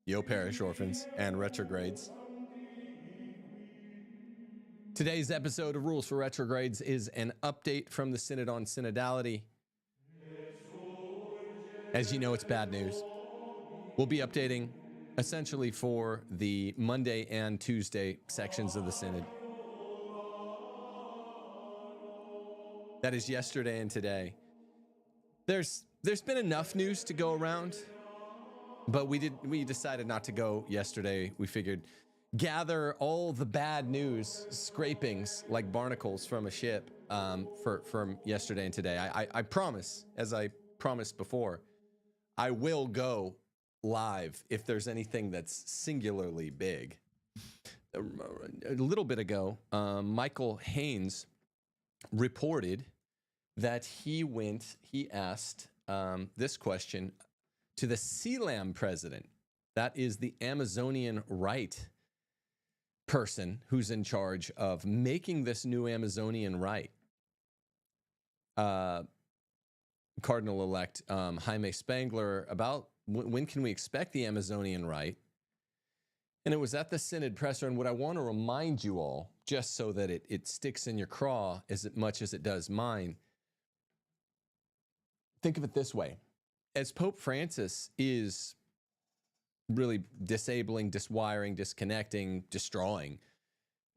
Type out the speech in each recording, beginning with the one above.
Yo, parish orphans and retrogrades. Today's episode of Rules for Retrogrades is an update from the Synod on Synodality. As you know, it's bad news. We'll be updating essentially for the Monday and Tuesday sections of the Synod. That is yesterday and today. There's been enough news to go around, but we decided not to go yesterday. We figured gather all the bad news scrapings like barnacles from a ship from yesterday and today. I promise, as I promised before, I will go live if there's anything that's singularly big. A little bit ago, Michael Haynes reported that he asked this question to the CELAM president. That is the Amazonian Rite person who's in charge of making this new Amazonian Rite. Cardinal-elect Jaime Spangler, about when can we expect the Amazonian Rite? And it was at the Synod presser, and what I want to remind you all, just so that it sticks in your craw as much as it does mine, think of it this way. As Pope Francis is really disabling, diswiring, disconnecting, destroying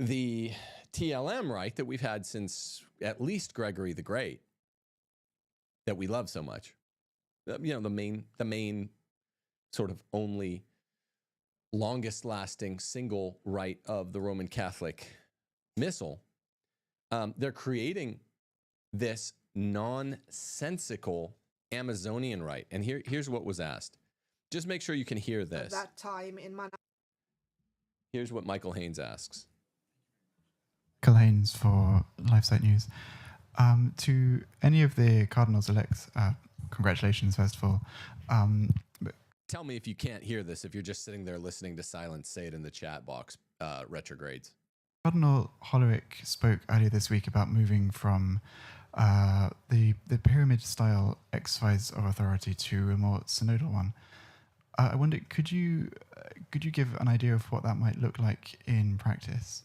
the TLM Rite that we've had since at least Gregory the Great, that we love so much. You know, the main sort of only longest lasting single rite of the Roman Catholic Missal. They're creating this nonsensical Amazonian Rite. And here's what was asked. Just make sure you can hear this. At that time in Here's what Michael Haynes asks. Michael Haynes for LifeSite News. To any of the cardinals elect, congratulations, first of all. Tell me if you can't hear this, if you're just sitting there listening to silence, say it in the chat box, retrogrades. Cardinal Hollerich spoke earlier this week about moving from the pyramid-style exercise of authority to a more synodal one. I wonder, could you give an idea of what that might look like in practice?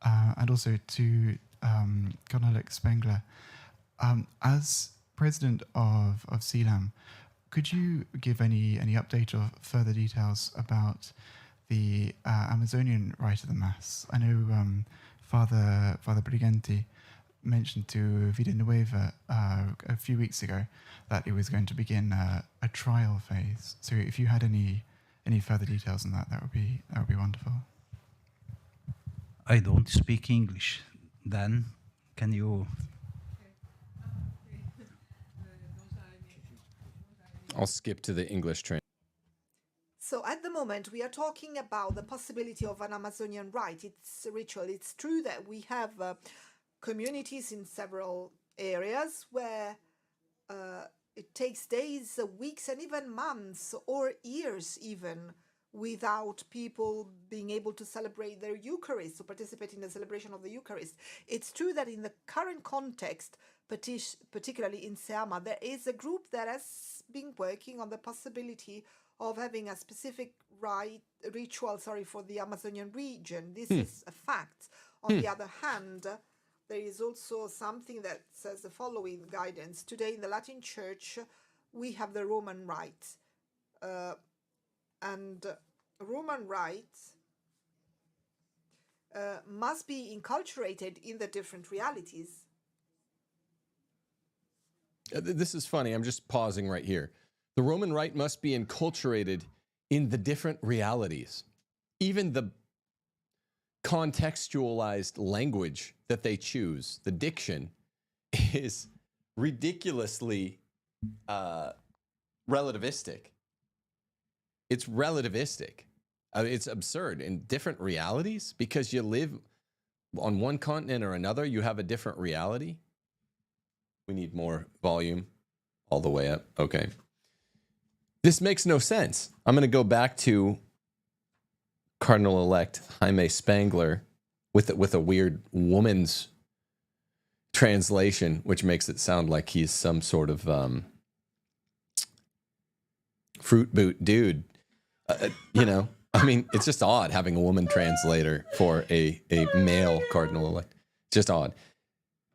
And also to Cardinal-elect Spengler, as president of CELAM, could you give any update or further details about the Amazonian Rite of the Mass? I know Father Briganti mentioned to Vida Nueva a few weeks ago that it was going to begin a trial phase. So if you had any further details on that, that would be wonderful. I don't speak English. Dan, can you? I'll skip to the English translation. So at the moment, we are talking about the possibility of an Amazonian Rite. It's a ritual. It's true that we have communities in several areas where it takes days, weeks, and even months or years even without people being able to celebrate their Eucharist, to participate in the celebration of the Eucharist. It's true that in the current context, particularly in Seama, there is a group that has been working on the possibility of having a specific ritual for the Amazonian region. This is a fact. On the other hand, there is also something that says the following guidance. Today in the Latin Church, we have the Roman Rite. And Roman Rite must be enculturated in the different realities. This is funny. I'm just pausing right here. The Roman Rite must be enculturated in the different realities. Even the contextualized language that they choose, the diction, is ridiculously relativistic. It's relativistic. It's absurd. In different realities, because you live on one continent or another, you have a different reality. We need more volume all the way up. Okay. This makes no sense. I'm going to go back to Cardinal-elect Jaime Spangler with a weird woman's translation, which makes it sound like he's some sort of fruit boot dude. You know, I mean, it's just odd having a woman translator for a male cardinal elect. Just odd.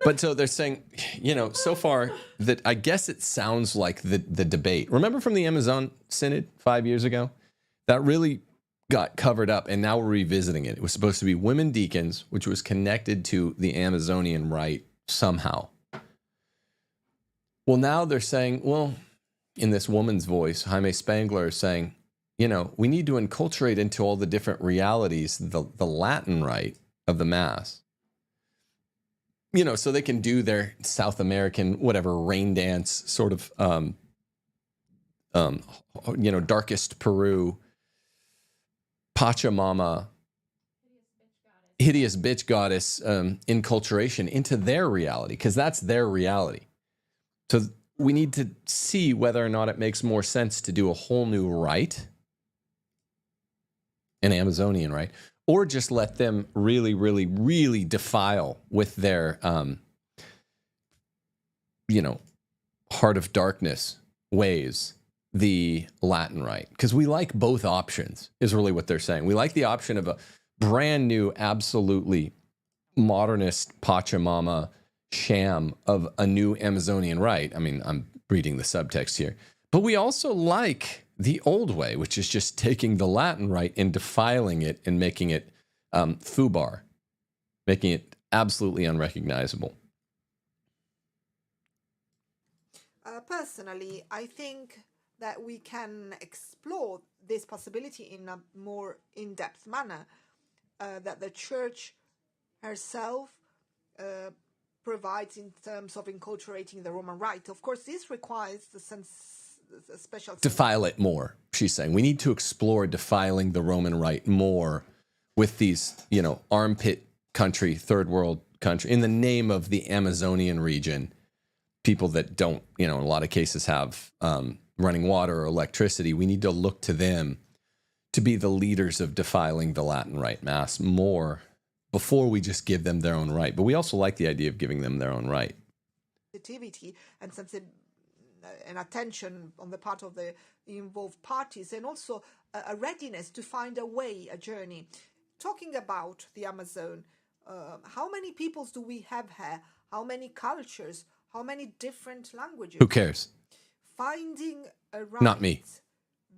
But so they're saying, you know, so far that I guess it sounds like the debate. Remember from the Amazon Synod 5 years ago? That really got covered up, and now we're revisiting it. It was supposed to be women deacons, which was connected to the Amazonian rite somehow. Well, now they're saying, well, in this woman's voice, Jaime Spangler is saying, you know, we need to enculturate into all the different realities the Latin rite of the Mass. You know, so they can do their South American, whatever, rain dance sort of, you know, darkest Peru, Pachamama, hideous bitch goddess enculturation into their reality, because that's their reality. So we need to see whether or not it makes more sense to do a whole new rite, an Amazonian rite, or just let them really, really, really defile with their, you know, heart of darkness ways, the Latin rite. Because we like both options, is really what they're saying. We like the option of a brand new, absolutely modernist Pachamama sham of a new Amazonian rite. I mean, I'm reading the subtext here. But we also like the old way, which is just taking the Latin rite and defiling it and making it foobar, making it absolutely unrecognizable. Personally, I think that we can explore this possibility in a more in-depth manner, that the Church herself provides in terms of enculturating the Roman rite. Of course, this requires a special... Defile it more, she's saying. We need to explore defiling the Roman rite more with these, you know, armpit country, third world country, in the name of the Amazonian region, people that don't, you know, in a lot of cases have running water or electricity. We need to look to them to be the leaders of defiling the Latin rite Mass more before we just give them their own rite. But we also like the idea of giving them their own rite. And an attention on the part of the involved parties, and also a readiness to find a way, a journey. Talking about the Amazon, how many peoples do we have here? How many cultures? How many different languages? Who cares? Finding a rite Not me.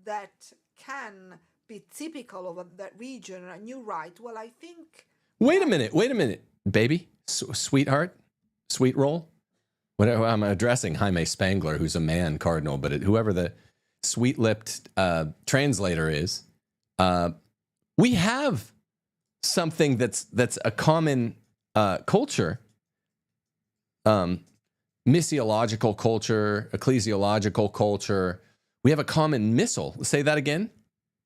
that can be typical of that region, a new rite. Well, I think... Wait a minute, baby, sweetheart, sweet roll. Whatever, I'm addressing Jaime Spangler, who's a man cardinal, but whoever the sweet-lipped translator is, we have something that's a common culture, missiological culture, ecclesiological culture. We have a common missal. Say that again.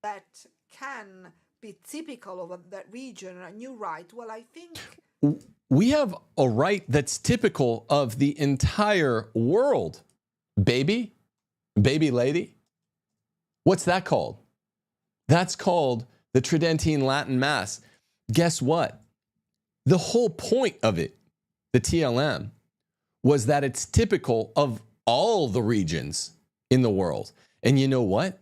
That can be typical of that region, a new rite. Well, I think... We have a rite that's typical of the entire world. Baby lady. What's that called? That's called the Tridentine Latin Mass. Guess what? The whole point of it, the TLM, was that it's typical of all the regions in the world. And you know what?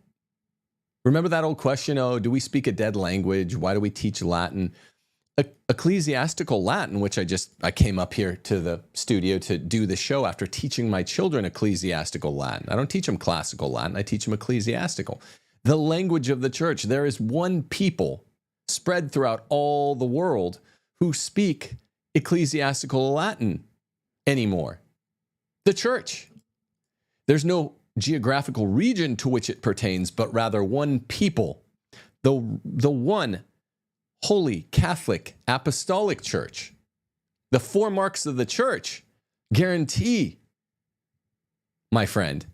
Remember that old question, oh, do we speak a dead language? Why do we teach Latin? Ecclesiastical Latin, which I came up here to the studio to do the show after teaching my children ecclesiastical Latin. I don't teach them classical Latin. I teach them ecclesiastical. The language of the church. There is one people spread throughout all the world who speak ecclesiastical Latin anymore. The church. There's no geographical region to which it pertains, but rather one people. The one Holy Catholic Apostolic Church. The four marks of the church guarantee, my friend,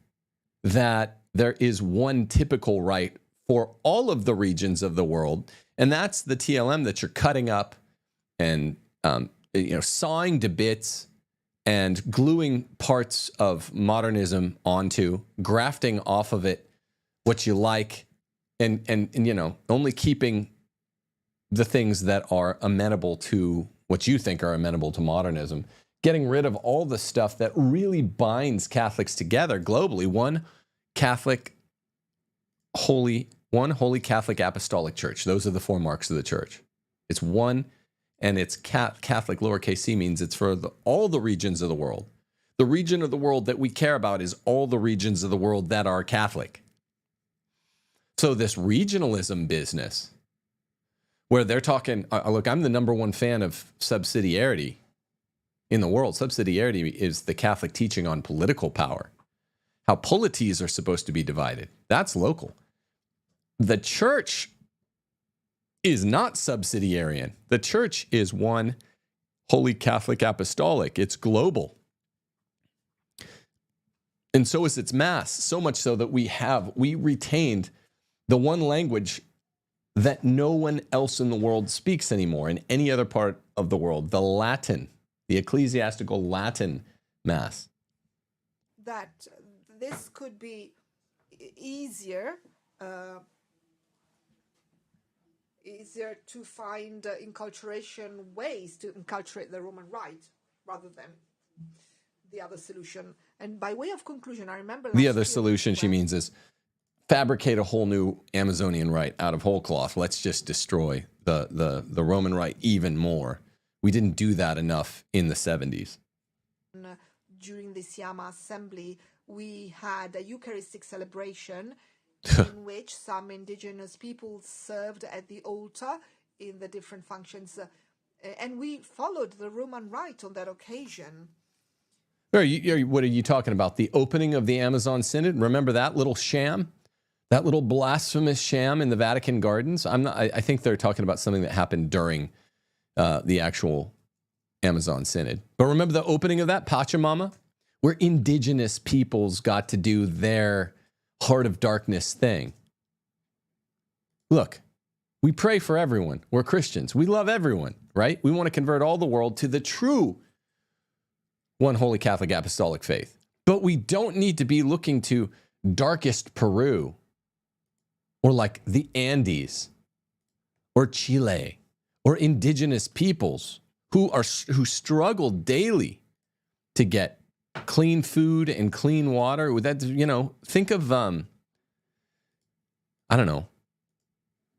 that there is one typical rite for all of the regions of the world, and that's the TLM that you're cutting up and sawing to bits and gluing parts of modernism onto, grafting off of it what you like, and only keeping the things that are amenable to what you think are amenable to modernism, getting rid of all the stuff that really binds Catholics together globally. One Catholic, holy, one Holy Catholic Apostolic Church. Those are the 4 marks of the church. It's one, and it's Catholic, lowercase c, means it's for all the regions of the world. The region of the world that we care about is all the regions of the world that are Catholic. So this regionalism business, where they're talking, look, I'm the #1 fan of subsidiarity in the world. Subsidiarity is the Catholic teaching on political power, how polities are supposed to be divided. That's local. The church is not subsidiarian. The church is one Holy Catholic Apostolic. It's global. And so is its mass, so much so that we retained the one language that no one else in the world speaks anymore in any other part of the world, the Latin, the ecclesiastical Latin Mass. That this could be easier to find enculturation ways to enculturate the Roman Rite rather than the other solution. And by way of conclusion, I remember the other solution she means is fabricate a whole new Amazonian rite out of whole cloth. Let's just destroy the Roman Rite even more. We didn't do that enough in the 70s. During the Siama Assembly, we had a Eucharistic celebration in which some indigenous people served at the altar in the different functions. And we followed the Roman Rite on that occasion. What are you talking about? The opening of the Amazon Synod? Remember that little sham? That little blasphemous sham in the Vatican Gardens? I think they're talking about something that happened during the actual Amazon Synod. But remember the opening of that Pachamama? Where indigenous peoples got to do their heart of darkness thing. Look, we pray for everyone. We're Christians. We love everyone, right? We want to convert all the world to the true one Holy Catholic Apostolic faith. But we don't need to be looking to darkest Peru or like the Andes or Chile or indigenous peoples who struggle daily to get clean food and clean water. That, think of I don't know.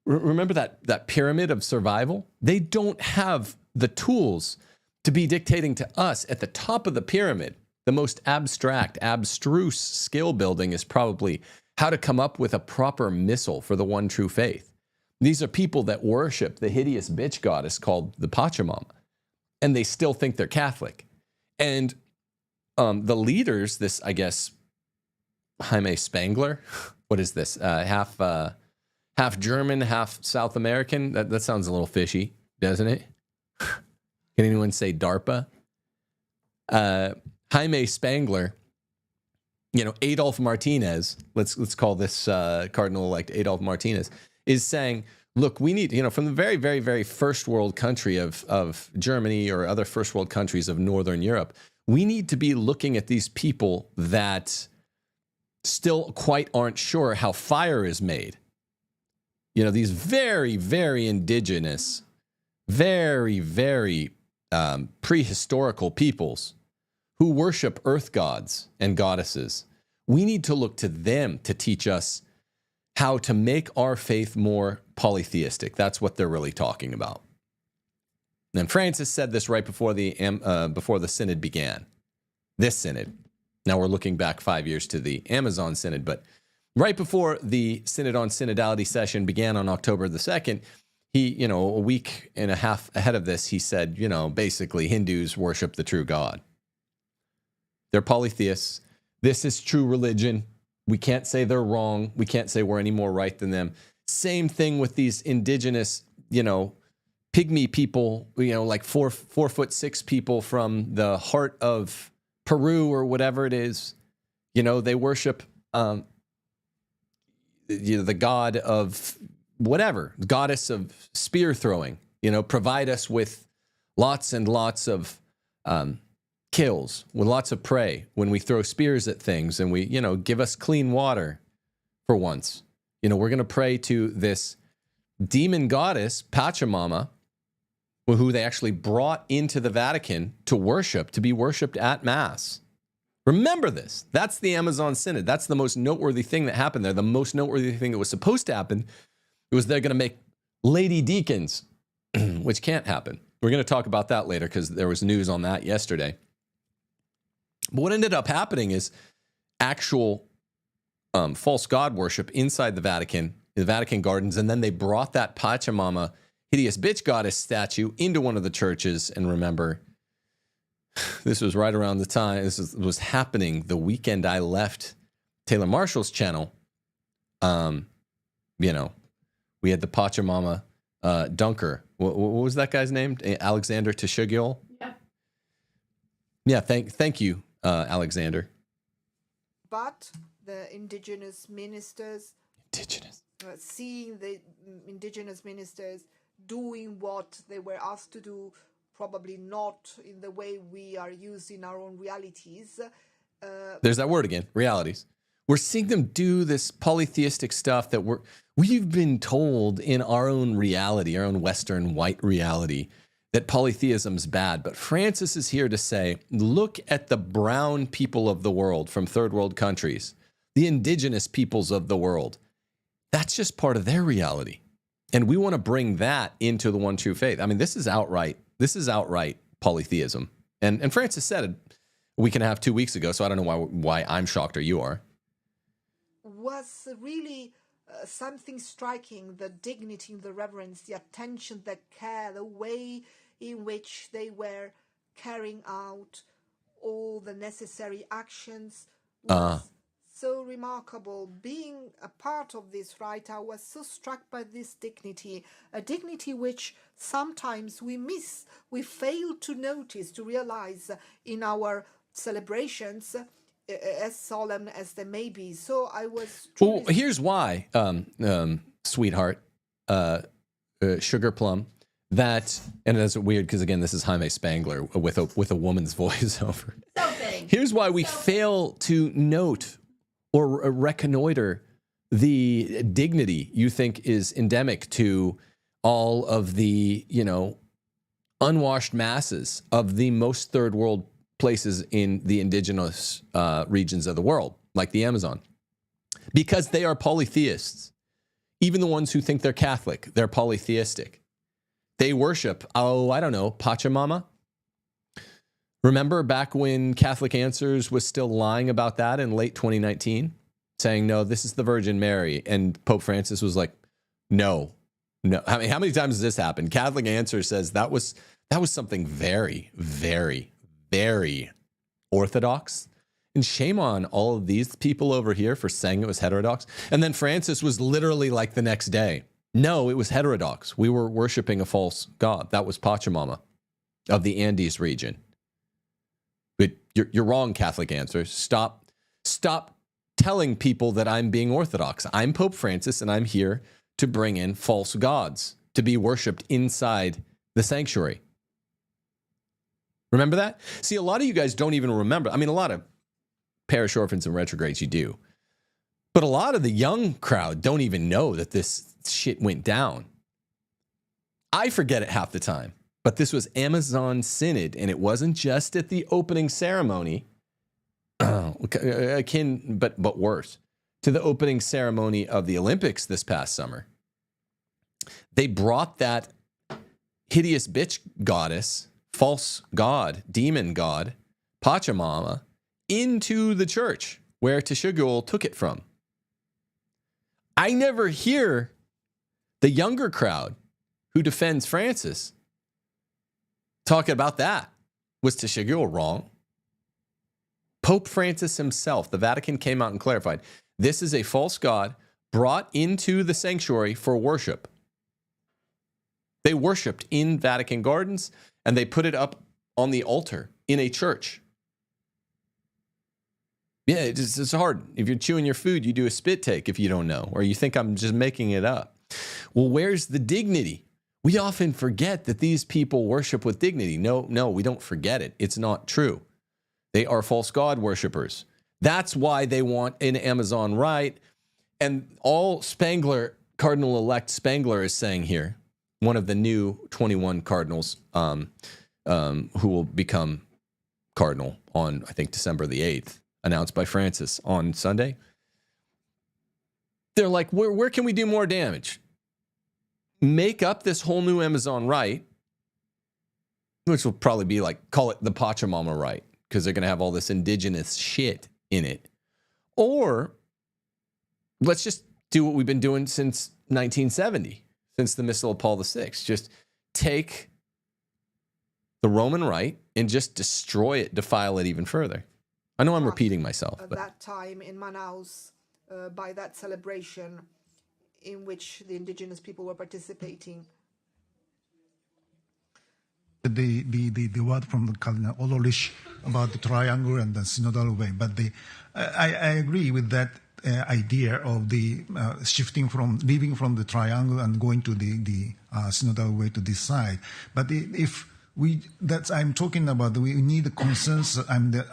Remember that pyramid of survival? They don't have the tools to be dictating to us at the top of the pyramid. The most abstract, abstruse skill building is probably how to come up with a proper missile for the one true faith. These are people that worship the hideous bitch goddess called the Pachamama, and they still think they're Catholic. And the leaders, this, I guess, Jaime Spangler, what is this? Half German, half South American. That sounds a little fishy, doesn't it? Can anyone say DARPA? Jaime Spangler, Adolf Martinez, let's call this cardinal-elect Adolf Martinez, is saying, look, we need, from the very, very, very first world country of Germany or other first world countries of Northern Europe, we need to be looking at these people that still quite aren't sure how fire is made. These very, very indigenous, very, very prehistorical peoples who worship earth gods and goddesses. We need to look to them to teach us how to make our faith more polytheistic. That's what they're really talking about. And Francis said this right before the Synod began. This Synod. Now we're looking back 5 years to the Amazon Synod, but right before the Synod on Synodality session began on October the 2nd, he, a week and a half ahead of this, he said, basically Hindus worship the true God. They're polytheists. This is true religion. We can't say they're wrong. We can't say we're any more right than them. Same thing with these indigenous, pygmy people, like 4'6" people from the heart of Peru or whatever it is. They worship the god of whatever, goddess of spear throwing, provide us with lots and lots of kills, with lots of prey when we throw spears at things, and we, give us clean water for once. We're going to pray to this demon goddess, Pachamama, who they actually brought into the Vatican to worship, to be worshipped at Mass, Remember this. That's the Amazon Synod. That's the most noteworthy thing that happened there. The most noteworthy thing that was supposed to happen was they're going to make lady deacons, which can't happen. We're going to talk about that later because there was news on that yesterday. But what ended up happening is actual false god worship inside the Vatican gardens, and then they brought that Pachamama hideous bitch goddess statue into one of the churches. And remember, this was right around the time this was happening the weekend I left Taylor Marshall's channel. You know, we had the Pachamama dunker. What was that guy's name? Alexander Teshugul? Yeah. Yeah, thank you, Alexander. But the indigenous ministers, seeing the indigenous ministers doing what they were asked to do, probably not in the way we are used in our own realities. There's that word again, realities. We're seeing them do this polytheistic stuff that we've been told in our own reality, our own Western white reality, that polytheism's bad. But Francis is here to say, look at the brown people of the world from third world countries, the indigenous peoples of the world. That's just part of their reality. And we want to bring that into the one true faith. I mean, this is outright polytheism. And Francis said it a week and a half, 2 weeks ago, so I don't know why I'm shocked or you are. Was really something striking, the dignity, the reverence, the attention, the care, the way in which they were carrying out all the necessary actions was so remarkable. Being a part of this, right, I was so struck by this dignity, a dignity which sometimes we miss, we fail to notice, to realize in our celebrations, as solemn as they may be. So I was... Well, here's why, sweetheart, Sugar Plum, that, and it's weird because, again, this is Jaime Spangler with a woman's voiceover. Here's why we fail to note or reconnoiter the dignity you think is endemic to all of the, unwashed masses of the most third world places in the indigenous regions of the world, like the Amazon, because they are polytheists. Even the ones who think they're Catholic, they're polytheistic. They worship, Pachamama. Remember back when Catholic Answers was still lying about that in late 2019, saying, no, this is the Virgin Mary. And Pope Francis was like, no. I mean, how many times has this happened? Catholic Answers says that was something very, very, very orthodox. And shame on all of these people over here for saying it was heterodox. And then Francis was literally like the next day, no, it was heterodox. We were worshiping a false god. That was Pachamama of the Andes region. But you're wrong, Catholic Answers. Stop telling people that I'm being orthodox. I'm Pope Francis, and I'm here to bring in false gods to be worshipped inside the sanctuary. Remember that? See, a lot of you guys don't even remember. I mean, a lot of parish orphans and retrogrades you do. But a lot of the young crowd don't even know that this shit went down. I forget it half the time. But this was Amazon Synod, and it wasn't just at the opening ceremony, akin, but worse, to the opening ceremony of the Olympics this past summer. They brought that hideous bitch goddess, false god, demon god, Pachamama, into the church where Teshugul took it from. I never hear the younger crowd who defends Francis talking about that. Was Teshugul wrong? Pope Francis himself, the Vatican came out and clarified, this is a false god brought into the sanctuary for worship. They worshipped in Vatican gardens, and they put it up on the altar in a church. Yeah, it's hard. If you're chewing your food, you do a spit take if you don't know, or you think I'm just making it up. Well, where's the dignity? We often forget that these people worship with dignity. No, we don't forget it. It's not true. They are false god worshipers. That's why they want an Amazon rite. And all Spangler, Cardinal-elect Spangler is saying here, one of the new 21 cardinals who will become cardinal on, I think, December the 8th, announced by Francis on Sunday. They're like, where can we do more damage? Make up this whole new Amazon rite, which will probably be like, call it the Pachamama rite, because they're going to have all this indigenous shit in it. Or let's just do what we've been doing since 1970, since the Missal of Paul VI. Just take the Roman rite and just destroy it, defile it even further. I know I'm repeating myself. At but that time in Manaus, by that celebration in which the indigenous people were participating. The word from the Cardinal Olorish about the triangle and the synodal way, but I agree with that idea of the leaving from the triangle and going to the synodal way to decide. But I'm talking about, we need a consensus and the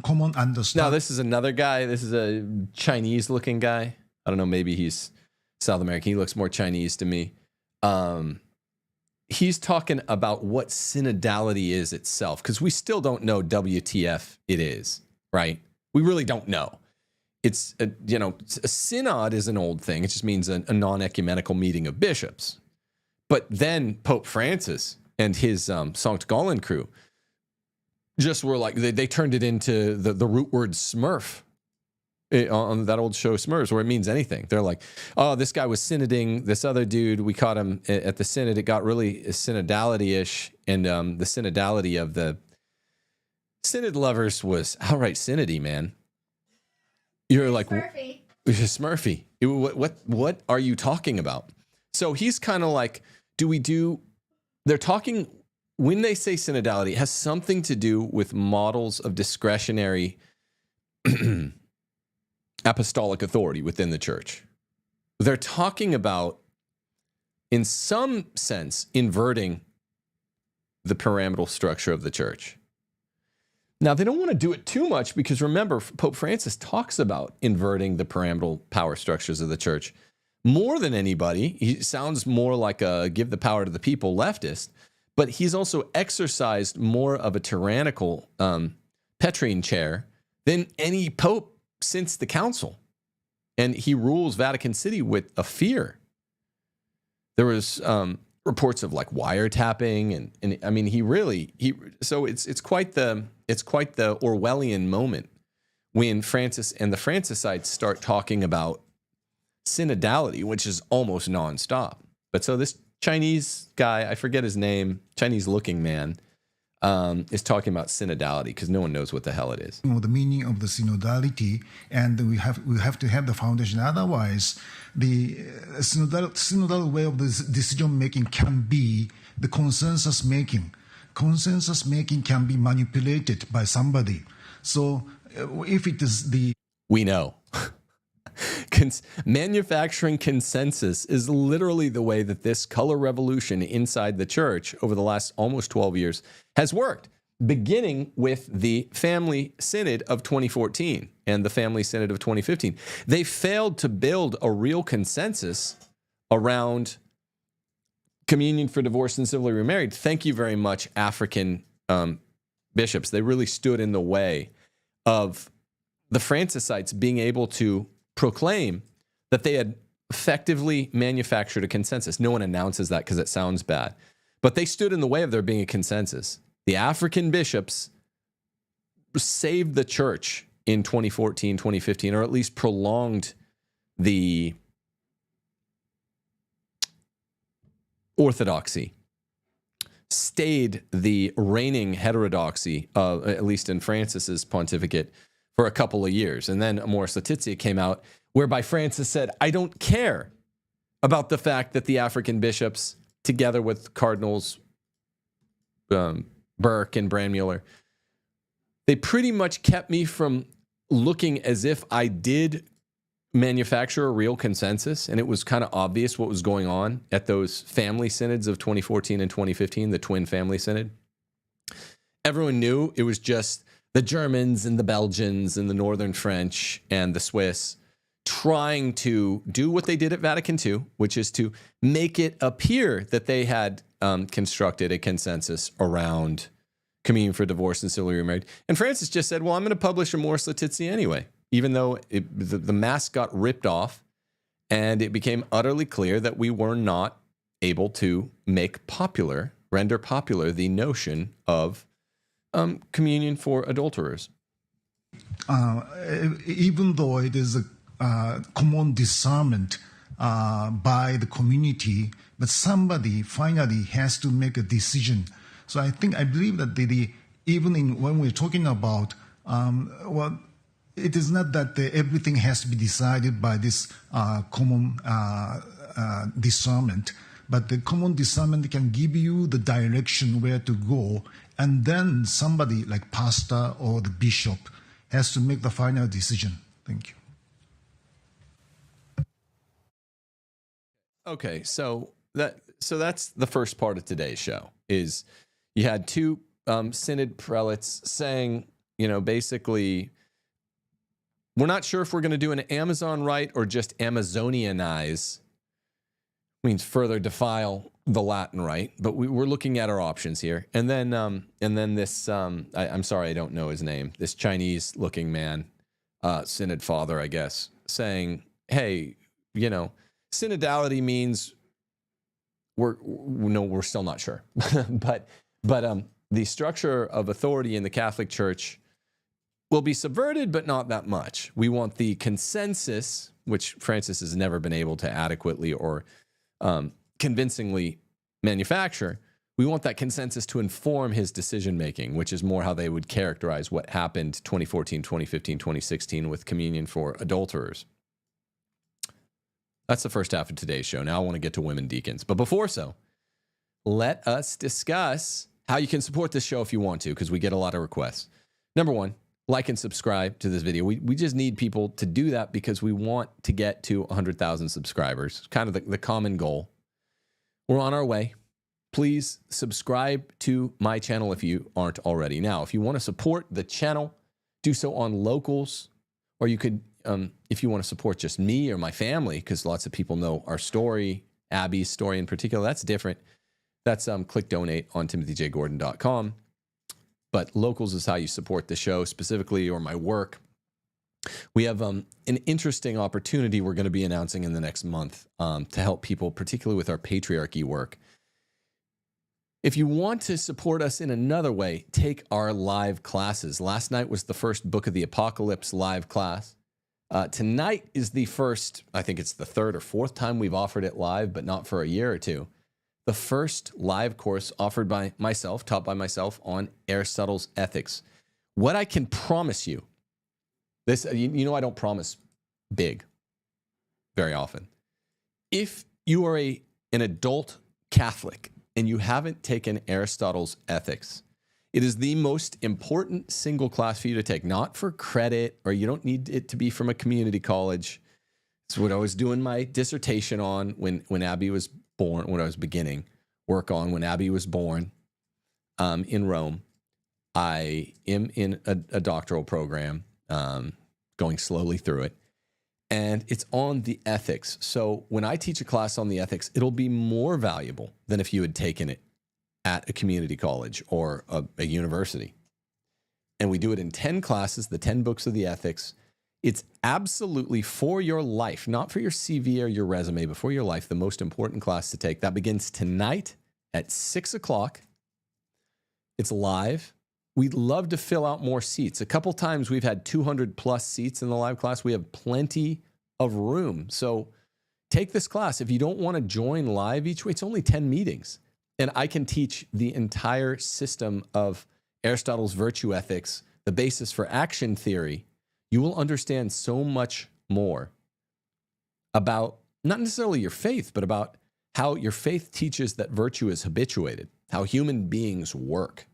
common understanding. Now, this is another guy. This is a Chinese-looking guy. I don't know, maybe he's South American. He looks more Chinese to me. He's talking about what synodality is itself, because we still don't know WTF it is, right? We really don't know. It's, a synod is an old thing. It just means a non-ecumenical meeting of bishops. But then Pope Francis and his Sankt Gallen crew just were like, they turned it into the root word smurf on that old show Smurfs, where it means anything. They're like, oh, this guy was synoding this other dude. We caught him at the synod. It got really synodality-ish. And the synodality of the synod lovers was outright synody, man. You're like, Smurfy. Smurfy. What are you talking about? So he's kind of like, they're talking, when they say synodality, it has something to do with models of discretionary apostolic authority within the church. They're talking about, in some sense, inverting the pyramidal structure of the church. Now, they don't want to do it too much because, remember, Pope Francis talks about inverting the pyramidal power structures of the church more than anybody. He sounds more like a give the power to the people leftist, but he's also exercised more of a tyrannical Petrine chair than any pope since the council. And he rules Vatican City with a fear. There was reports of like wiretapping and I mean, so it's quite the Orwellian moment when Francis and the Francisites start talking about synodality, which is almost nonstop. But so this Chinese guy, I forget his name, Chinese looking man, is talking about synodality because no one knows what the hell it is. The meaning of the synodality, and we have to have the foundation. Otherwise, the synodal way of the decision making can be the consensus making. Consensus making can be manipulated by somebody. So if it is we know. Manufacturing consensus is literally the way that this color revolution inside the church over the last almost 12 years has worked, beginning with the Family Synod of 2014 and the Family Synod of 2015. They failed to build a real consensus around communion for divorced and civilly remarried. Thank you very much, African bishops. They really stood in the way of the Francisites being able to proclaim that they had effectively manufactured a consensus. No one announces that because it sounds bad. But they stood in the way of there being a consensus. The African bishops saved the church in 2014, 2015, or at least prolonged the Orthodoxy, stayed the reigning heterodoxy, at least in Francis's pontificate, for a couple of years. And then Amoris Laetitia came out, whereby Francis said, I don't care about the fact that the African bishops, together with Cardinals Burke and Brandmuller, they pretty much kept me from looking as if I did manufacture a real consensus, and it was kind of obvious what was going on at those family synods of 2014 and 2015, the twin family synod. Everyone knew it was just the Germans and the Belgians and the Northern French and the Swiss trying to do what they did at Vatican II, which is to make it appear that they had constructed a consensus around communion for divorced and civil remarried. And Francis just said, well, I'm going to publish Amoris Laetitia anyway, even though the mask got ripped off and it became utterly clear that we were not able to render popular the notion of communion for adulterers. Even though it is a common discernment by the community, but somebody finally has to make a decision. So I believe that even when we're talking about it is not that everything has to be decided by this common discernment, but the common discernment can give you the direction where to go, and then somebody like pastor or the bishop has to make the final decision. Thank you. Okay, so that's the first part of today's show. Is you had two synod prelates saying, basically, we're not sure if we're going to do an Amazon rite or just Amazonianize, means further defile the Latin rite, but we're looking at our options here. And then this, I'm sorry, I don't know his name, this Chinese-looking man, synod father, I guess, saying, hey, synodality means we're still not sure. but the structure of authority in the Catholic Church will be subverted, but not that much. We want the consensus, which Francis has never been able to adequately or convincingly manufacture. We want that consensus to inform his decision-making, which is more how they would characterize what happened 2014, 2015, 2016 with communion for adulterers. That's the first half of today's show. Now I want to get to women deacons. But before so, let us discuss how you can support this show if you want to, because we get a lot of requests. Number one, like and subscribe to this video. We just need people to do that because we want to get to 100,000 subscribers. Kind of the common goal. We're on our way. Please subscribe to my channel if you aren't already. Now, if you want to support the channel, do so on Locals, or you could, if you want to support just me or my family, because lots of people know our story, Abby's story in particular, that's different. That's click donate on timothyjgordon.com. But Locals is how you support the show specifically, or my work. We have an interesting opportunity we're going to be announcing in the next month to help people, particularly with our patriarchy work. If you want to support us in another way, take our live classes. Last night was the first Book of the Apocalypse live class. Tonight is the first, I think it's the third or fourth time we've offered it live, but not for a year or two. The first live course offered by myself, taught by myself on Aristotle's ethics. What I can promise you, this, I don't promise big very often. If you are an adult Catholic and you haven't taken Aristotle's ethics, it is the most important single class for you to take, not for credit, or you don't need it to be from a community college. It's what I was doing my dissertation on when Abby was born, when I was beginning work on when Abby was born in Rome. I am in a doctoral program, going slowly through it, and it's on the ethics. So when I teach a class on the ethics, it'll be more valuable than if you had taken it at a community college or a university. And we do it in 10 classes, the 10 books of the ethics. It's absolutely for your life, not for your CV or your resume, but for your life, the most important class to take. That begins tonight at 6 o'clock. It's live. We'd love to fill out more seats. A couple times we've had 200 plus seats in the live class. We have plenty of room. So take this class. If you don't want to join live each week, it's only 10 meetings. And I can teach the entire system of Aristotle's virtue ethics, the basis for action theory. You will understand so much more about not necessarily your faith, but about how your faith teaches that virtue is habituated, how human beings work,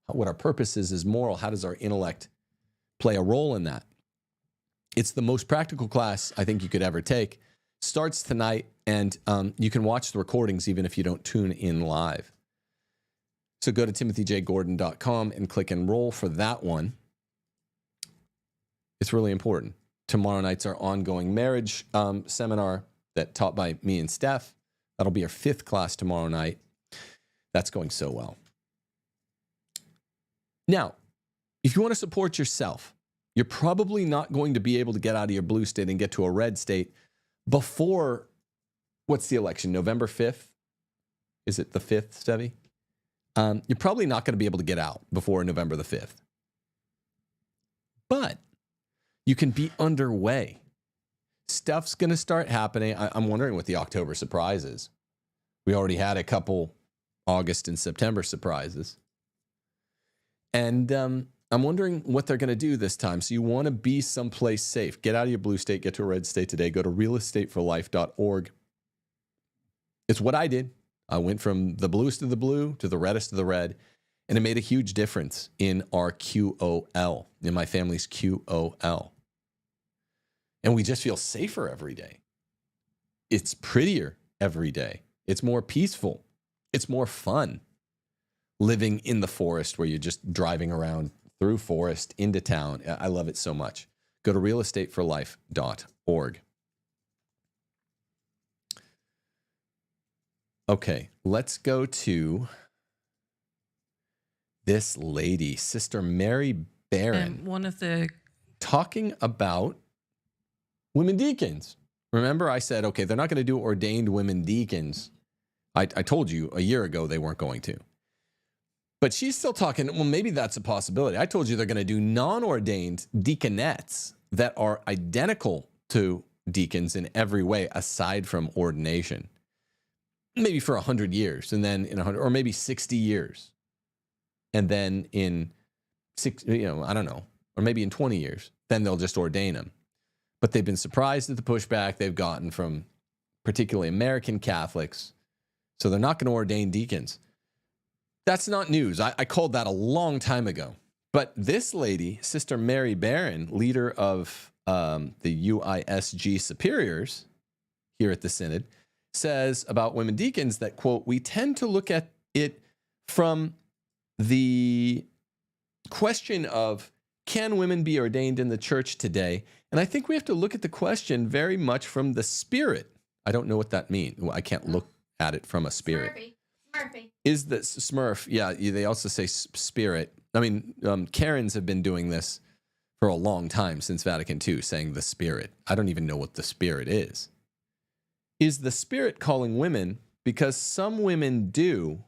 what our purpose is moral, how does our intellect play a role in that. It's the most practical class I think you could ever take. Starts tonight, and you can watch the recordings even if you don't tune in live. So go to timothyjgordon.com and click enroll for that one. It's really important. Tomorrow night's our ongoing marriage seminar that taught by me and Steph. That'll be our 5th class tomorrow night. That's going so well. Now, if you want to support yourself, you're probably not going to be able to get out of your blue state and get to a red state before, what's the election, November 5th? Is it the 5th, Stevie? You're probably not going to be able to get out before November the 5th. But you can be underway. Stuff's going to start happening. I'm wondering what the October surprise is. We already had a couple August and September surprises. And I'm wondering what they're going to do this time. So you want to be someplace safe. Get out of your blue state. Get to a red state today. Go to realestateforlife.org. It's what I did. I went from the bluest of the blue to the reddest of the red. And it made a huge difference in our QOL, in my family's QOL. And we just feel safer every day. It's prettier every day. It's more peaceful. It's more fun living in the forest where you're just driving around through forest into town. I love it so much. Go to realestateforlife.org. Okay, let's go to this lady, Sister Mary Barron, one of the talking about women deacons. Remember, I said, okay, they're not going to do ordained women deacons. I told you a year ago they weren't going to. But she's still talking, well, maybe that's a possibility. I told you they're going to do non-ordained deaconettes that are identical to deacons in every way aside from ordination. Maybe for 100 years, and then in 100, or maybe 60 years. And then in I don't know, or maybe in 20 years, then they'll just ordain them. But they've been surprised at the pushback they've gotten from particularly American Catholics. So they're not going to ordain deacons. That's not news. I called that a long time ago. But this lady, Sister Mary Barron, leader of the UISG Superiors here at the Synod, says about women deacons that, quote, we tend to look at it from the question of, can women be ordained in the church today? And I think we have to look at the question very much from the spirit. I don't know what that means. Well, I can't look at it from a spirit. Smurfy. Is the Smurf? Yeah, they also say spirit. I mean, Karens have been doing this for a long time since Vatican II, saying the spirit. I don't even know what the spirit is. Is the spirit calling women? Because some women do.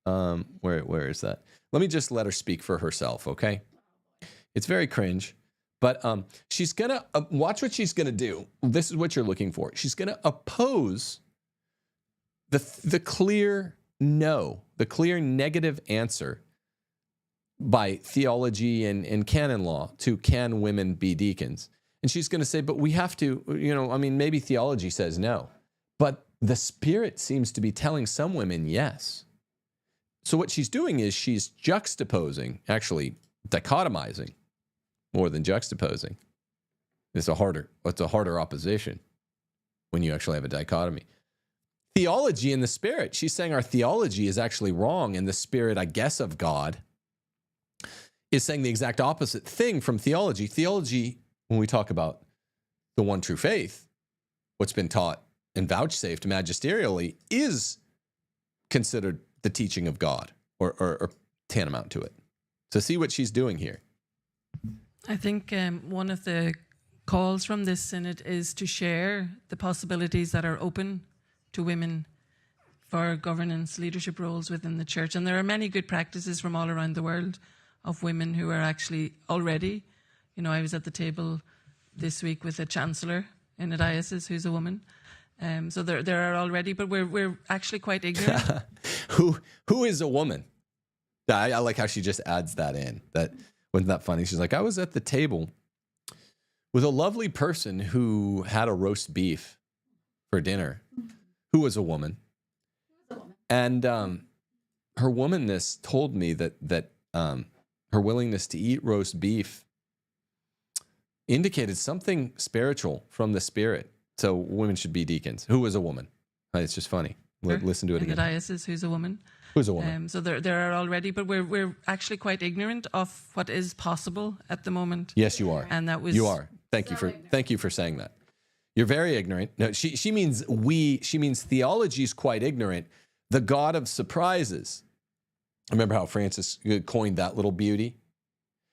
Where is that? Let me just let her speak for herself, okay? It's very cringe, but she's gonna watch what she's gonna do. This is what you're looking for. She's gonna oppose the clear no, the clear negative answer by theology and canon law to can women be deacons? And she's going to say, but we have to, maybe theology says no, but the Spirit seems to be telling some women yes. So what she's doing is she's juxtaposing, actually dichotomizing more than juxtaposing. It's a harder opposition when you actually have a dichotomy. Theology and the Spirit. She's saying our theology is actually wrong, and the Spirit, I guess, of God is saying the exact opposite thing from theology. Theology, when we talk about the one true faith, what's been taught and vouchsafed magisterially is considered the teaching of God or tantamount to it. So see what she's doing here. I think one of the calls from this synod is to share the possibilities that are open to women for governance, leadership roles within the church. And there are many good practices from all around the world of women who are actually already, I was at the table this week with a chancellor in a diocese who's a woman. So there are already, but we're actually quite ignorant. Who is a woman? I like how she just adds that in. That wasn't that funny. She's like, I was at the table with a lovely person who had a roast beef for dinner, who was a woman. And her womanness told me that her willingness to eat roast beef indicated something spiritual from the Spirit. So women should be deacons. Who was a woman? It's just funny. Listen to it again. In the diocese, who's a woman. Who's a woman? So there are already, but we're actually quite ignorant of what is possible at the moment. Yes, you are. And that was you are. Thank you for saying that. You're very ignorant. No, she means we. She means theology is quite ignorant. The God of surprises Remember how Francis coined that little beauty?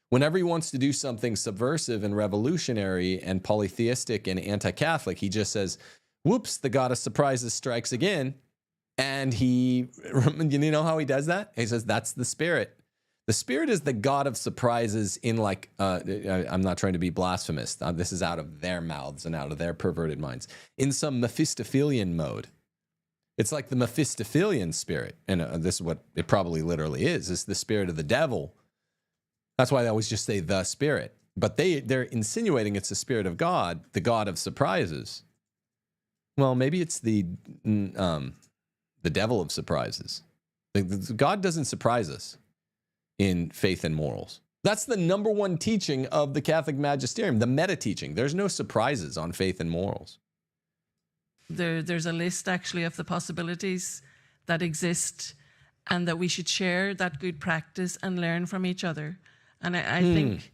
Whenever he wants to do something subversive and revolutionary and polytheistic and anti-Catholic, he just says, whoops, the god of surprises strikes again. And you know how he does that? He says, that's the Spirit. The Spirit is the god of surprises in I'm not trying to be blasphemous. This is out of their mouths and out of their perverted minds. In some Mephistophelian mode. It's like the Mephistophelian spirit. And this is what it probably literally is. It's the spirit of the devil. That's why they always just say the Spirit. But they're insinuating it's the Spirit of God, the God of surprises. Well, maybe it's the devil of surprises. God doesn't surprise us in faith and morals. That's the number one teaching of the Catholic magisterium, the meta teaching. There's no surprises on faith and morals. There's a list actually of the possibilities that exist and that we should share that good practice and learn from each other. And I think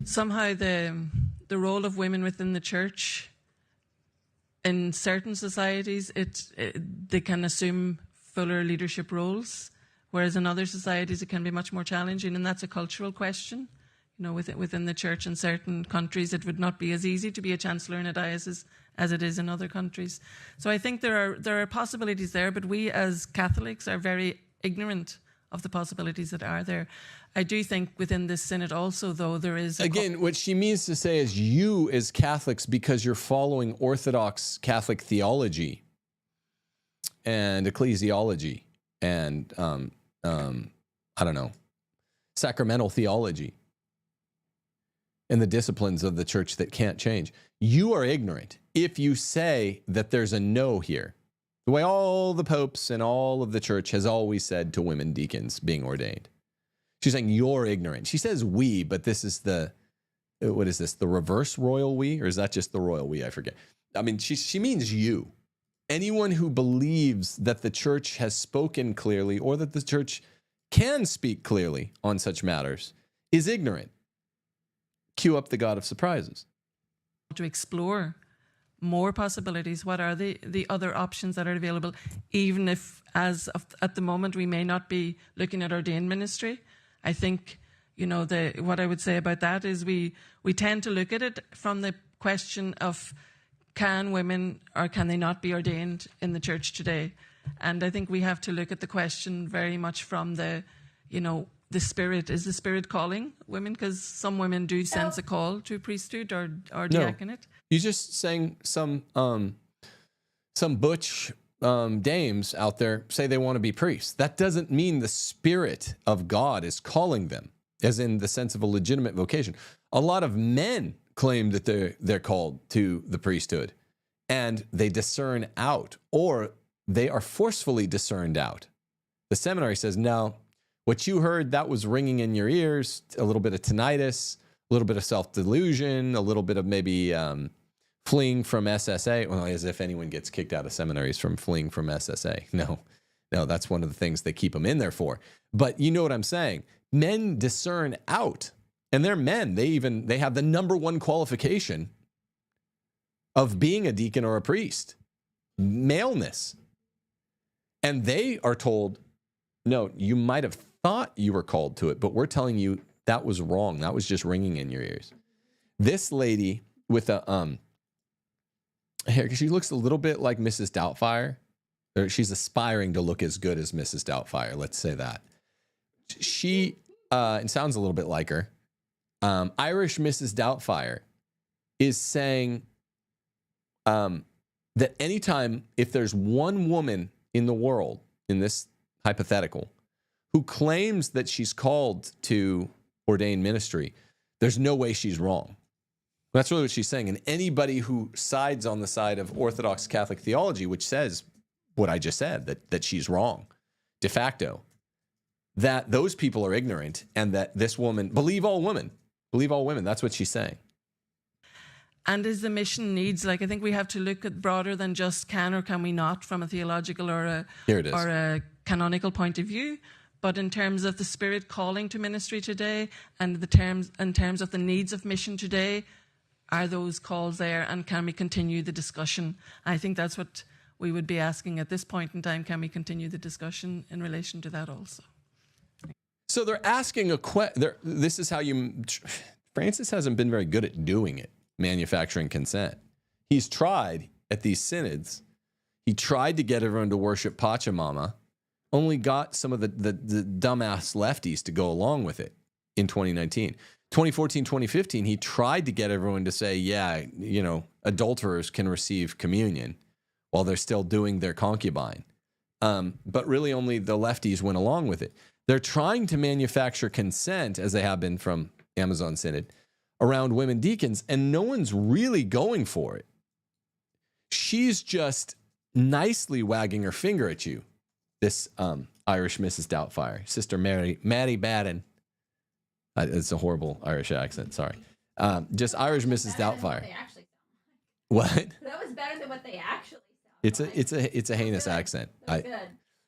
somehow the role of women within the church in certain societies, they can assume fuller leadership roles, whereas in other societies it can be much more challenging, and that's a cultural question. You know, within the church in certain countries, it would not be as easy to be a chancellor in a diocese as it is in other countries. So I think there are possibilities there, but we as Catholics are very ignorant of the possibilities that are there. I do think within this synod also, though, there is... Again, what she means to say is you as Catholics, because you're following Orthodox Catholic theology and ecclesiology and, sacramental theology and the disciplines of the church that can't change, you are ignorant if you say that there's a no here. The way all the popes and all of the church has always said to women deacons being ordained. She's saying you're ignorant. She says we, but this is the reverse royal we? Or is that just the royal we? I forget. I mean, she means you. Anyone who believes that the church has spoken clearly or that the church can speak clearly on such matters is ignorant. Cue up the God of surprises. To explore more possibilities. What are the other options that are available, even if at the moment we may not be looking at ordained ministry? I think, what I would say about that is we tend to look at it from the question of can women or can they not be ordained in the church today? And I think we have to look at the question very much from the Spirit. Is the Spirit calling women? Because some women do sense a call to priesthood or diaconate. You just saying some butch dames out there say they want to be priests. That doesn't mean the Spirit of God is calling them, as in the sense of a legitimate vocation. A lot of men claim that they're called to the priesthood, and they discern out, or they are forcefully discerned out. The seminary says, no, what you heard, that was ringing in your ears, a little bit of tinnitus, a little bit of self-delusion, a little bit of maybe fleeing from SSA. Well, as if anyone gets kicked out of seminaries from fleeing from SSA. No, that's one of the things they keep them in there for. But you know what I'm saying? Men discern out, and they're men. They have the number one qualification of being a deacon or a priest, maleness. And they are told, no, you might have thought you were called to it, but we're telling you that was wrong. That was just ringing in your ears. This lady with a hair, she looks a little bit like Mrs. Doubtfire. Or she's aspiring to look as good as Mrs. Doubtfire. Let's say that. She it sounds a little bit like her. Irish Mrs. Doubtfire is saying that anytime if there's one woman in the world, in this hypothetical, who claims that she's called to ordained ministry, there's no way she's wrong. That's really what she's saying. And anybody who sides on the side of Orthodox Catholic theology, which says what I just said, that she's wrong, de facto, that those people are ignorant, and that this woman, believe all women, that's what she's saying. And is the mission needs, I think we have to look at broader than just can or can we not from a theological or a canonical point of view, but in terms of the Spirit calling to ministry today and in terms of the needs of mission today, are those calls there, and can we continue the discussion? I think that's what we would be asking at this point in time. Can we continue the discussion in relation to that also? So they're asking this is how Francis hasn't been very good at doing it, manufacturing consent. He's tried at these synods. He tried to get everyone to worship Pachamama, only got some of the dumbass lefties to go along with it in 2019. 2014, 2015, he tried to get everyone to say, yeah, adulterers can receive communion while they're still doing their concubine. But really only the lefties went along with it. They're trying to manufacture consent, as they have been from Amazon Synod, around women deacons, and no one's really going for it. She's just nicely wagging her finger at you, this Irish Mrs. Doubtfire, Sister Maddie Baden. It's a horrible Irish accent, sorry. Just Irish Mrs. Doubtfire. What? That was better than what they actually sound. It's a heinous accent. Good.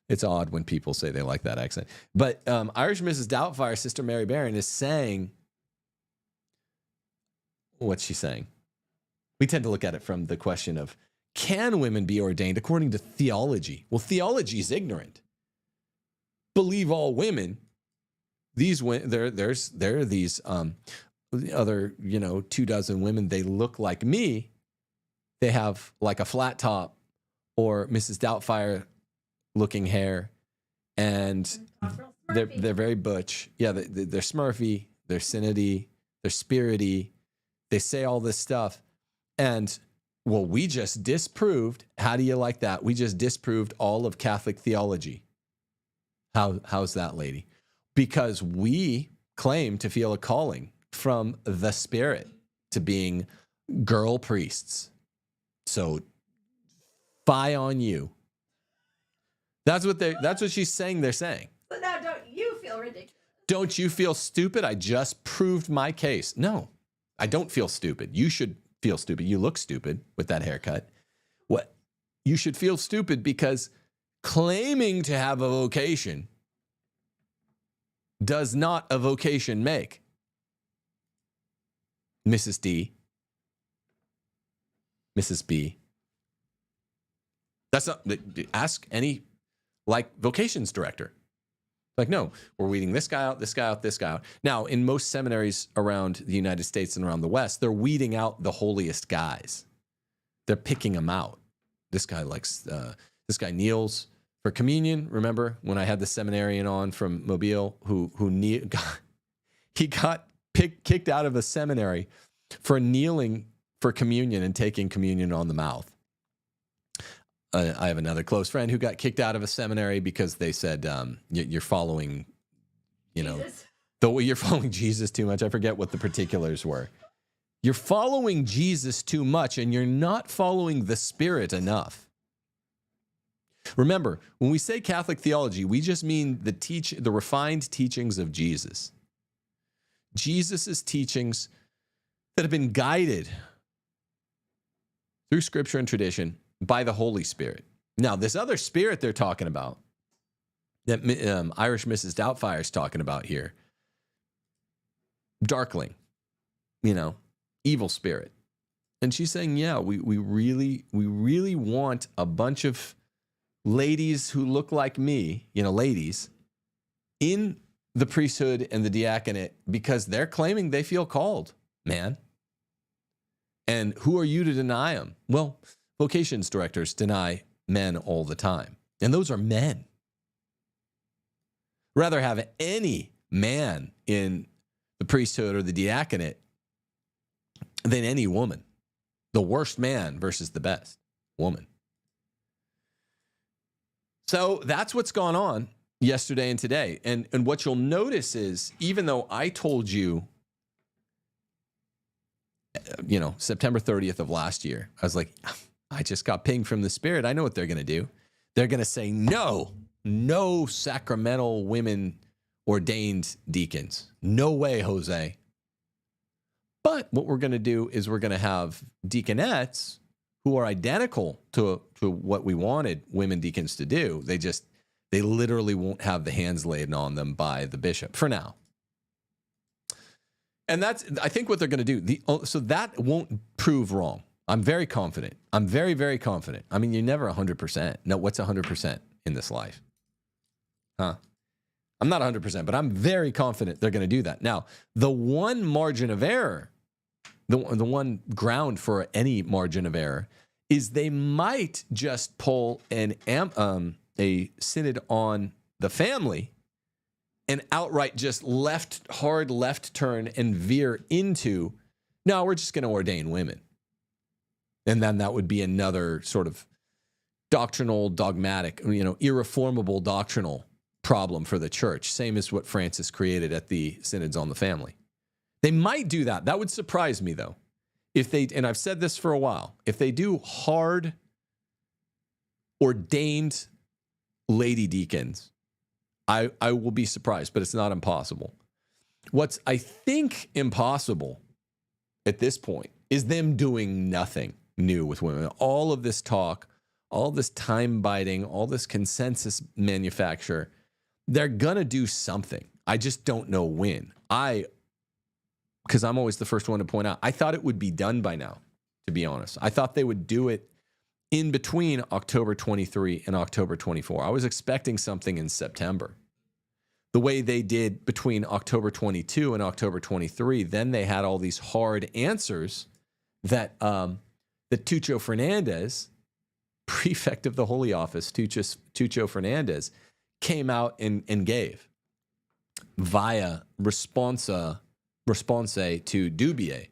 It's odd when people say they like that accent. But Irish Mrs. Doubtfire, Sister Mary Barron, is saying, what's she saying? We tend to look at it from the question of, can women be ordained according to theology? Well, theology is ignorant. Believe all women. These women, there are these other 24 women. They look like me. They have like a flat top or Mrs. Doubtfire looking hair, and they're very butch. Yeah, they're smurfy. They're synody. They're spirity. They say all this stuff, and well, we just disproved. How do you like that? We just disproved all of Catholic theology. How's that, lady? Because we claim to feel a calling from the Spirit to being girl priests. So, fie on you. That's what she's saying. They're saying. So now, don't you feel ridiculous? Don't you feel stupid? I just proved my case. No, I don't feel stupid. You should feel stupid. You look stupid with that haircut. What? You should feel stupid because claiming to have a vocation does not a vocation make. Mrs. D. Mrs. B. That's not, ask any vocations director. Like, no, we're weeding this guy out, this guy out, this guy out. Now, in most seminaries around the United States and around the West, they're weeding out the holiest guys. They're picking them out. This guy kneels for communion. Remember when I had the seminarian on from Mobile who got kicked out of a seminary for kneeling for communion and taking communion on the mouth. I have another close friend who got kicked out of a seminary because they said, you're following, Jesus? You're following Jesus too much. I forget what the particulars were. You're following Jesus too much and you're not following the Spirit enough. Remember, when we say Catholic theology, we just mean the refined teachings of Jesus. Jesus' teachings that have been guided through Scripture and tradition by the Holy Spirit. Now, this other spirit they're talking about, that Irish Mrs. Doubtfire is talking about here, darkling, evil spirit. And she's saying, yeah, we really want a bunch of ladies who look like me, ladies, in the priesthood and the diaconate because they're claiming they feel called, man. And who are you to deny them? Well, vocations directors deny men all the time. And those are men. Rather have any man in the priesthood or the diaconate than any woman. The worst man versus the best woman. So that's what's gone on yesterday and today. And what you'll notice is, even though I told you, September 30th of last year, I was like, I just got pinged from the Spirit. I know what they're going to do. They're going to say, no sacramental women ordained deacons. No way, Jose. But what we're going to do is we're going to have deaconettes who are identical to what we wanted women deacons to do. They literally won't have the hands laid on them by the bishop for now. And that's, I think, what they're going to do. So that won't prove wrong. I'm very confident. I'm very, very confident. I mean, you're never 100%. No, what's 100% in this life? Huh? I'm not 100%, but I'm very confident they're going to do that. Now, the one margin of error, the one ground for any margin of error, is they might just pull a synod on the family and outright just hard left turn and veer into, no, we're just going to ordain women. And then that would be another sort of doctrinal, dogmatic, irreformable doctrinal problem for the church. Same as what Francis created at the synods on the family. They might do that. That would surprise me, though. If they, and I've said this for a while, if they do hard ordained lady deacons, I will be surprised, but it's not impossible. What's, I think, impossible at this point is them doing nothing new with women. All of this talk, all this time biding, all this consensus manufacture, they're going to do something. I just don't know when. Because I'm always the first one to point out, I thought it would be done by now, to be honest. I thought they would do it in between October 23 and October 24. I was expecting something in September. The way they did between October 22 and October 23, then they had all these hard answers that Tucho Fernandez, prefect of the Holy Office, Tucho Fernandez, came out and gave via response to dubii.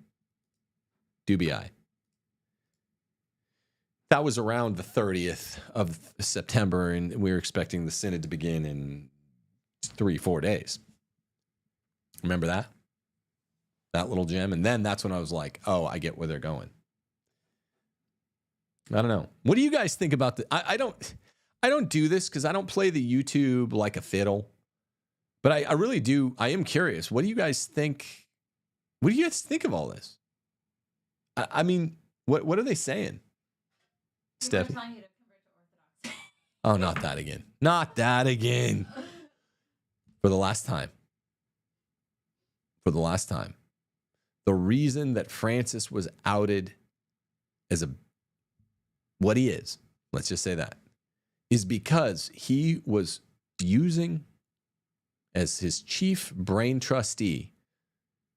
That was around the 30th of September, and we were expecting the synod to begin in 3-4 days. Remember that? That little gem? And then that's when I was like, oh, I get where they're going. I don't know. What do you guys think about the? I don't do this because I don't play the YouTube like a fiddle. But I really do. I am curious. What do you guys think? What do you guys think of all this? I mean, what are they saying? Steffi? Oh, not that again. Not that again. For the last time. For the last time. The reason that Francis was outed as what he is, let's just say that, is because he was using as his chief brain trustee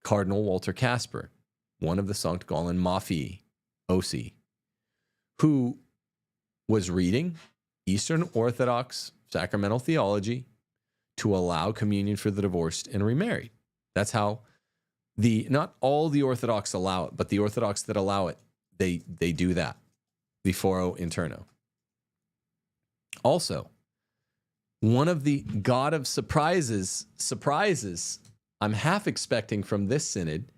Cardinal Walter Casper, one of the Sankt Gallen Mafii, OC, who was reading Eastern Orthodox sacramental theology to allow communion for the divorced and remarried. That's how not all the Orthodox allow it, but the Orthodox that allow it, they do that. The foro interno. Also, one of the God of surprises I'm half expecting from this synod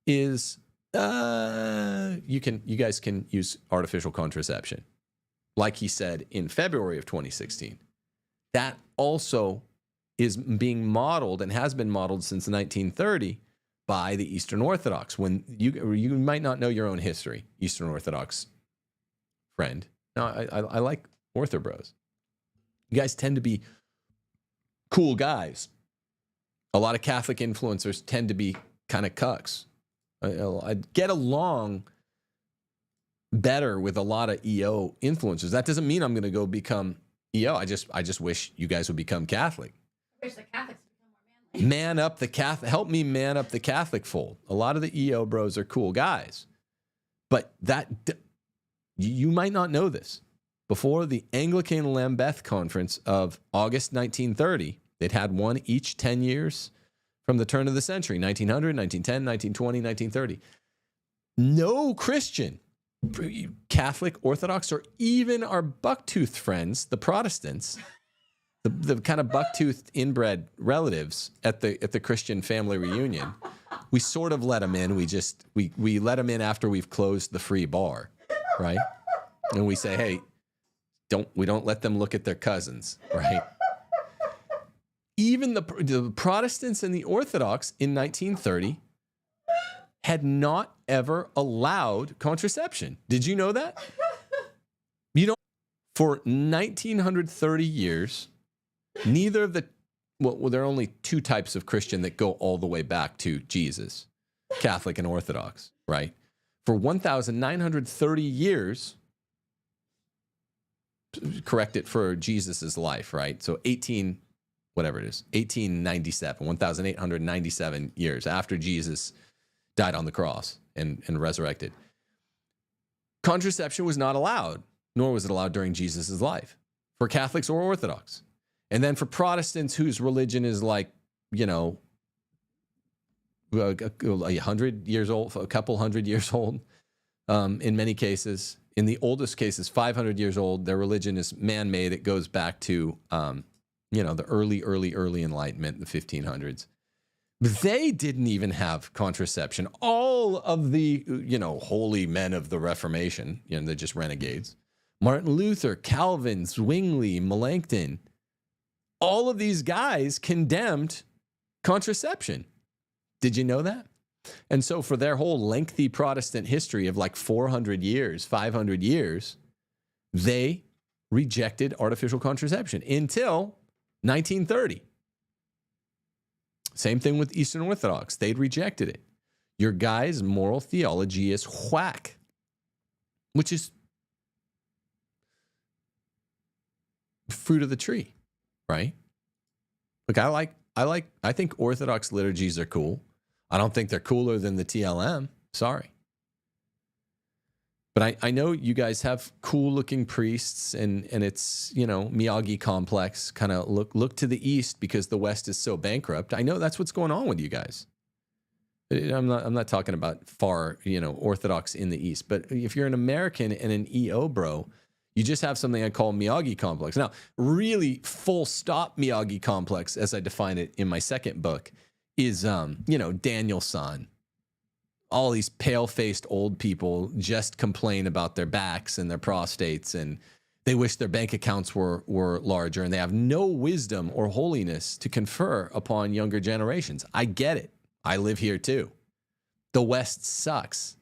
is you guys can use artificial contraception, like he said in February of 2016. That also is being modeled and has been modeled since 1930 by the Eastern Orthodox. When you might not know your own history, Eastern Orthodox friend. No, I like Orthobros. You guys tend to be cool guys. A lot of Catholic influencers tend to be kind of cucks. I get along better with a lot of EO influencers. That doesn't mean I'm going to go become EO. I just wish you guys would become Catholic. I wish the Catholics would become more manly. Man up the Catholic. Help me man up the Catholic fold. A lot of the EO bros are cool guys, but you might not know this. Before the Anglican Lambeth Conference of August 1930, they'd had one each 10 years from the turn of the century, 1900, 1910, 1920, 1930. No Christian, Catholic, Orthodox, or even our bucktooth friends, the Protestants, the kind of bucktooth inbred relatives at the Christian family reunion, we sort of let them in. We let them in after we've closed the free bar, right? And we say, hey, we don't let them look at their cousins, right? Even the Protestants and the Orthodox in 1930 had not ever allowed contraception. Did you know that? For 1930 years, neither of there are only two types of Christian that go all the way back to Jesus, Catholic and Orthodox, right? For 1,930 years, correct it for Jesus's life, right? So whatever it is, 1897, 1897 years after Jesus died on the cross and resurrected. Contraception was not allowed, nor was it allowed during Jesus' life for Catholics or Orthodox. And then for Protestants whose religion is like, you know, 100 years old, a couple hundred years old, in many cases, in the oldest cases, 500 years old, their religion is man-made. It goes back to, you know, the early Enlightenment, the 1500s. They didn't even have contraception. All of the, you know, holy men of the Reformation, you know, they're just renegades. Martin Luther, Calvin, Zwingli, Melanchthon, all of these guys condemned contraception. Did you know that? And so for their whole lengthy Protestant history of like 400 years, 500 years, they rejected artificial contraception until 1930. Same thing with Eastern Orthodox. They'd rejected it. Your guy's moral theology is whack, which is fruit of the tree, right? Look, I think Orthodox liturgies are cool. I don't think they're cooler than the TLM. Sorry. But I know you guys have cool looking priests and it's, you know, Miyagi complex, kind of look to the East because the West is so bankrupt. I know that's what's going on with you guys. I'm not talking about far, you know, Orthodox in the East, but if you're an American and an EO bro, you just have something I call Miyagi complex. Now, really full stop Miyagi complex, as I define it in my second book, is, you know, Daniel-san. All these pale-faced old people just complain about their backs and their prostates, and they wish their bank accounts were larger, and they have no wisdom or holiness to confer upon younger generations. I get it. I live here too. The West sucks.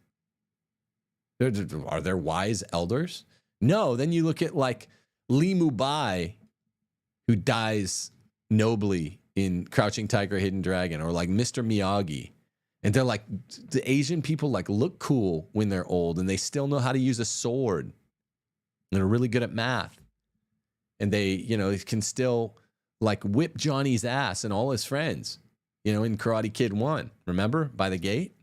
Are there wise elders? No. Then you look at like Li Mubai, who dies nobly in Crouching Tiger, Hidden Dragon, or like Mr. Miyagi. And they're like, the Asian people like look cool when they're old and they still know how to use a sword. And they're really good at math. And they, you know, can still like whip Johnny's ass and all his friends, you know, in Karate Kid 1, remember? By the gate.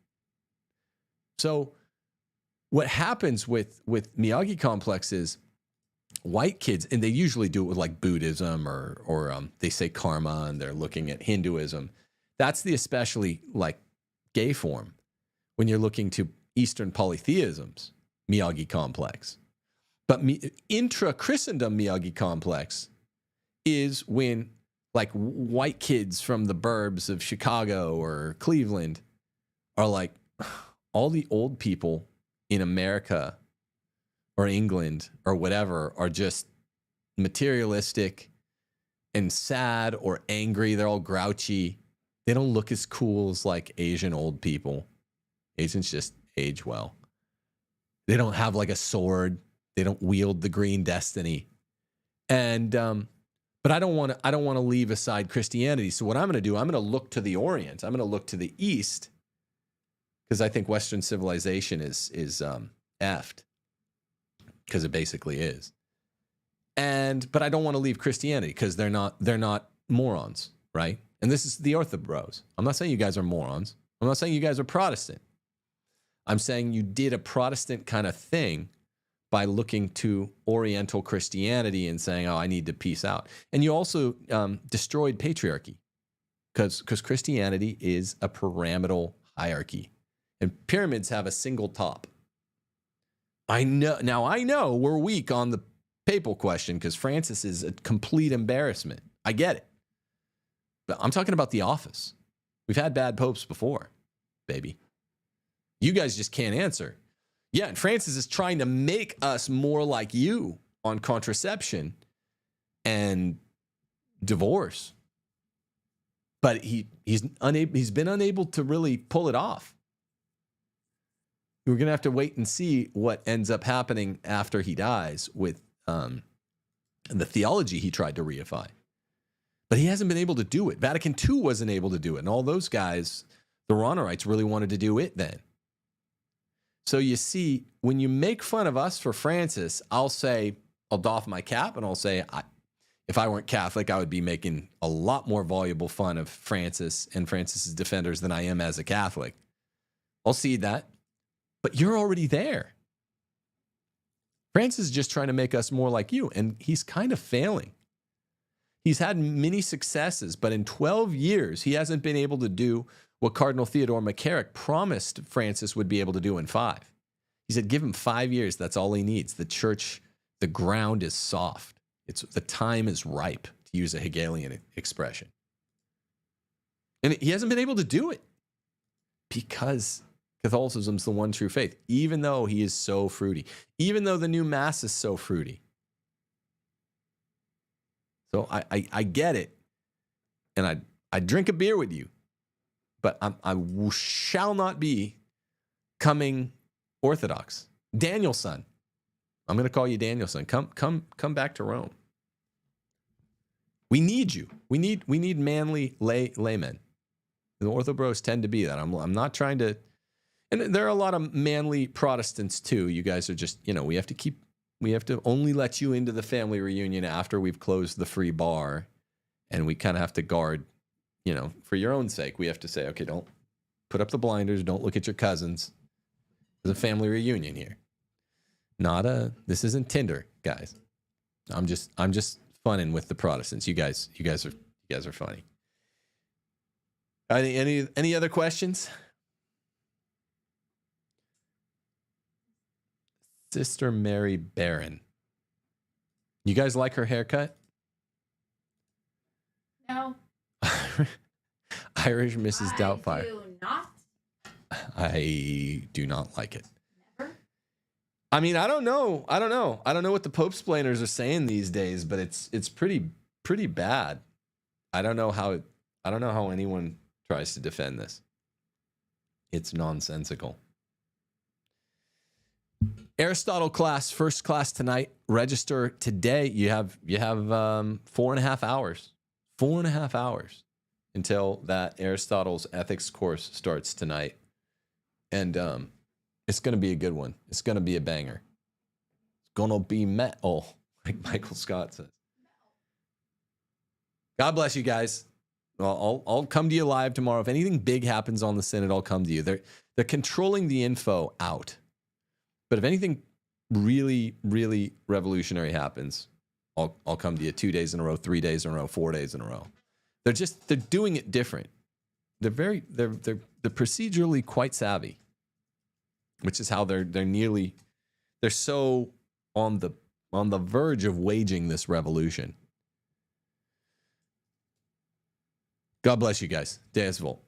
So what happens with Miyagi complex is white kids, and they usually do it with like Buddhism or they say karma and they're looking at Hinduism. That's the especially like gay form when you're looking to Eastern polytheisms, Miyagi complex. But intra-Christendom Miyagi complex is when like white kids from the burbs of Chicago or Cleveland are like, all the old people in America or England or whatever are just materialistic and sad or angry. They're all grouchy. They don't look as cool as like Asian old people. Asians just age well. They don't have like a sword. They don't wield the green destiny. And but I don't want to leave aside Christianity. So what I'm going to do, I'm going to look to the Orient. I'm going to look to the East because I think Western civilization is effed, because it basically is. But I don't want to leave Christianity because they're not morons, right? And this is the Ortho Bros. I'm not saying you guys are morons. I'm not saying you guys are Protestant. I'm saying you did a Protestant kind of thing by looking to Oriental Christianity and saying, oh, I need to peace out. And you also destroyed patriarchy because Christianity is a pyramidal hierarchy. And pyramids have a single top. I know we're weak on the papal question because Francis is a complete embarrassment. I get it. But I'm talking about the office. We've had bad popes before, baby. You guys just can't answer. Yeah, and Francis is trying to make us more like you on contraception and divorce. But he's been unable to really pull it off. We're going to have to wait and see what ends up happening after he dies with the theology he tried to reify. But he hasn't been able to do it. Vatican II wasn't able to do it. And all those guys, the Ronerites, really wanted to do it then. So you see, when you make fun of us for Francis, I'll doff my cap and I'll say, If I weren't Catholic, I would be making a lot more voluble fun of Francis and Francis's defenders than I am as a Catholic. I'll see that. But you're already there. Francis is just trying to make us more like you, and he's kind of failing. He's had many successes, but in 12 years, he hasn't been able to do what Cardinal Theodore McCarrick promised Francis would be able to do in 5. He said, give him 5 years. That's all he needs. The church, the ground is soft. The time is ripe, to use a Hegelian expression. And he hasn't been able to do it because Catholicism's the one true faith, even though he is so fruity, even though the new Mass is so fruity. So I get it, and I drink a beer with you, but I shall not be coming Orthodox. Danielson, I'm going to call you Danielson. Come back to Rome. We need you. We need manly laymen. And the Orthobros tend to be that. I'm not trying to. And there are a lot of manly Protestants too. You guys are just, we have to only let you into the family reunion after we've closed the free bar, and we kind of have to guard, for your own sake. We have to say, okay, don't put up the blinders. Don't look at your cousins. There's a family reunion here. This isn't Tinder, guys. I'm just funning with the Protestants. You guys are funny. Any other questions? Sister Mary Barron. You guys like her haircut? No. Irish Mrs. Doubtfire. I do not. I do not like it. Never. I mean, I don't know what the Pope splainers are saying these days, but it's pretty bad. I don't know how anyone tries to defend this. It's nonsensical. Aristotle class, first class tonight. Register today. You have 4.5 hours. 4.5 hours until that Aristotle's ethics course starts tonight. And it's going to be a good one. It's going to be a banger. It's going to be metal, like Michael Scott says. God bless you guys. Well, I'll come to you live tomorrow. If anything big happens on the Synod, I'll come to you. They're controlling the info out. But if anything really, really revolutionary happens, I'll come to you 2 days in a row, 3 days in a row, 4 days in a row. They're doing it different. They're procedurally quite savvy, which is how they're so on the verge of waging this revolution. God bless you guys. Deus Vult.